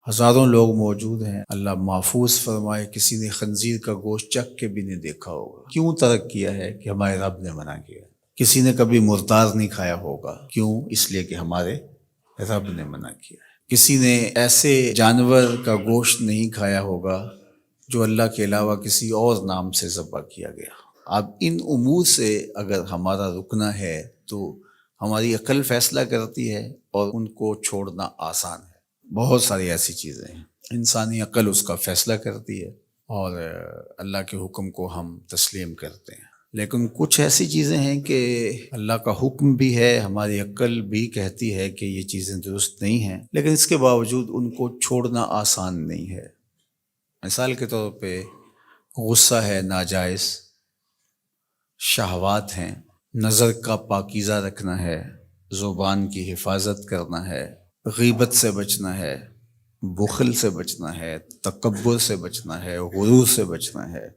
ہزاروں لوگ موجود ہیں، اللہ محفوظ فرمائے کسی نے خنزیر کا گوشت چکھ کے بھی نہیں دیکھا ہوگا۔ کیوں ترک کیا ہے؟ کہ ہمارے رب نے منع کیا۔ کسی نے کبھی مردار نہیں کھایا ہوگا، کیوں؟ اس لیے کہ ہمارے رب نے منع کیا ہے۔ کسی نے ایسے جانور کا گوشت نہیں کھایا ہوگا جو اللہ کے علاوہ کسی اور نام سے ذبح کیا گیا۔ اب ان امور سے اگر ہمارا رکنا ہے تو ہماری عقل فیصلہ کرتی ہے اور ان کو چھوڑنا آسان ہے۔ بہت ساری ایسی چیزیں ہیں، انسانی عقل اس کا فیصلہ کرتی ہے اور اللہ کے حکم کو ہم تسلیم کرتے ہیں۔ لیکن کچھ ایسی چیزیں ہیں کہ اللہ کا حکم بھی ہے، ہماری عقل بھی کہتی ہے کہ یہ چیزیں درست نہیں ہیں، لیکن اس کے باوجود ان کو چھوڑنا آسان نہیں ہے۔ مثال کے طور پہ غصہ ہے ناجائز، شہوات ہیں، نظر کا پاکیزہ رکھنا ہے، زبان کی حفاظت کرنا ہے، غیبت سے بچنا ہے، بخل سے بچنا ہے، تکبر سے بچنا ہے، غرور سے بچنا ہے۔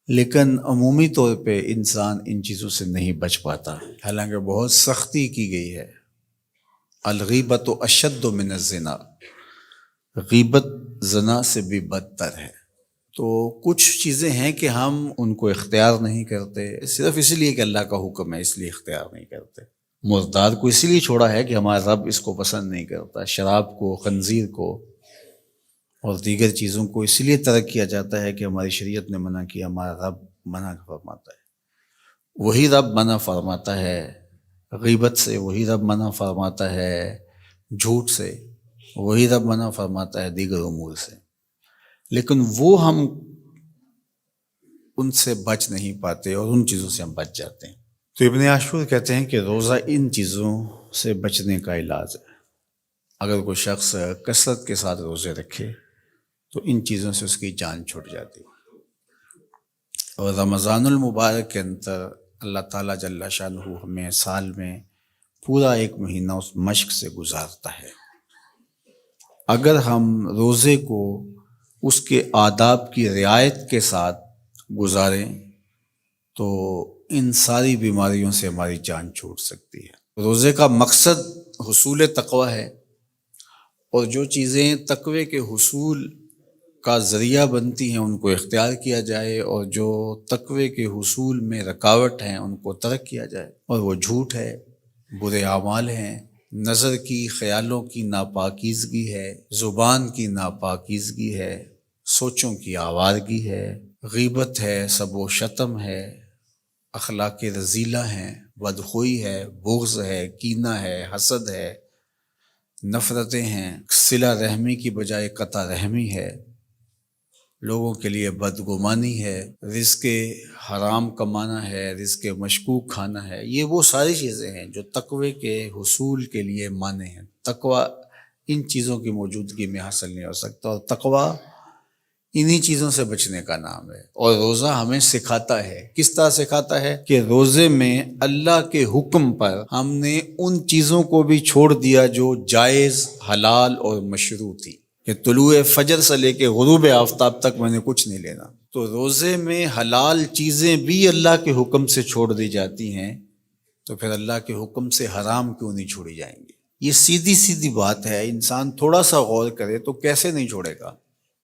لیکن عمومی طور پہ انسان ان چیزوں سے نہیں بچ پاتا، حالانکہ بہت سختی کی گئی ہے۔ الغیبۃ اشد من الزنا، غیبت زنا سے بھی بدتر ہے۔ تو کچھ چیزیں ہیں کہ ہم ان کو اختیار نہیں کرتے، صرف اس لیے کہ اللہ کا حکم ہے، اس لیے اختیار نہیں کرتے۔ مردار کو اسی لیے چھوڑا ہے کہ ہمارا رب اس کو پسند نہیں کرتا، شراب کو، خنزیر کو اور دیگر چیزوں کو اس لیے ترک کیا جاتا ہے کہ ہماری شریعت نے منع کیا، ہمارا رب منع فرماتا ہے۔ وہی رب منع فرماتا ہے غیبت سے، وہی رب منع فرماتا ہے جھوٹ سے، وہی رب منع فرماتا ہے دیگر امور سے، لیکن وہ ہم ان سے بچ نہیں پاتے اور ان چیزوں سے ہم بچ جاتے ہیں۔ تو ابن عاشور کہتے ہیں کہ روزہ ان چیزوں سے بچنے کا علاج ہے۔ اگر کوئی شخص کثرت کے ساتھ روزے رکھے تو ان چیزوں سے اس کی جان چھوٹ جاتی ہے۔ اور رمضان المبارک کے اندر اللہ تعالیٰ جل شانہ ہمیں سال میں پورا ایک مہینہ اس مشق سے گزارتا ہے۔ اگر ہم روزے کو اس کے آداب کی رعایت کے ساتھ گزاریں تو ان ساری بیماریوں سے ہماری جان چھوٹ سکتی ہے۔ روزے کا مقصد حصول تقوی ہے، اور جو چیزیں تقوی کے حصول کا ذریعہ بنتی ہیں ان کو اختیار کیا جائے، اور جو تقوی کے حصول میں رکاوٹ ہیں ان کو ترک کیا جائے۔ اور وہ جھوٹ ہے، برے اعمال ہیں، نظر کی، خیالوں کی ناپاکیزگی ہے، زبان کی ناپاکیزگی ہے، سوچوں کی آوارگی ہے، غیبت ہے، سب و شتم ہے، اخلاق رذیلہ ہیں، بدخوئی ہے، بغض ہے، کینہ ہے، حسد ہے، نفرتیں ہیں، صلہ رحمی کی بجائے قطع رحمی ہے، لوگوں کے لیے بدگمانی ہے، رزق حرام کمانا ہے، رزق مشکوک کھانا ہے۔ یہ وہ ساری چیزیں ہیں جو تقوی کے حصول کے لیے مانع ہیں۔ تقوی ان چیزوں کی موجودگی میں حاصل نہیں ہو سکتا، اور تقوی انہی چیزوں سے بچنے کا نام ہے۔ اور روزہ ہمیں سکھاتا ہے، کس طرح سکھاتا ہے کہ روزے میں اللہ کے حکم پر ہم نے ان چیزوں کو بھی چھوڑ دیا جو جائز، حلال اور مشروع تھی، کہ طلوع فجر سے لے کے غروب آفتاب تک میں نے کچھ نہیں لینا۔ تو روزے میں حلال چیزیں بھی اللہ کے حکم سے چھوڑ دی جاتی ہیں، تو پھر اللہ کے حکم سے حرام کیوں نہیں چھوڑی جائیں گی؟ یہ سیدھی سیدھی بات ہے، انسان تھوڑا سا غور کرے تو کیسے نہیں چھوڑے گا۔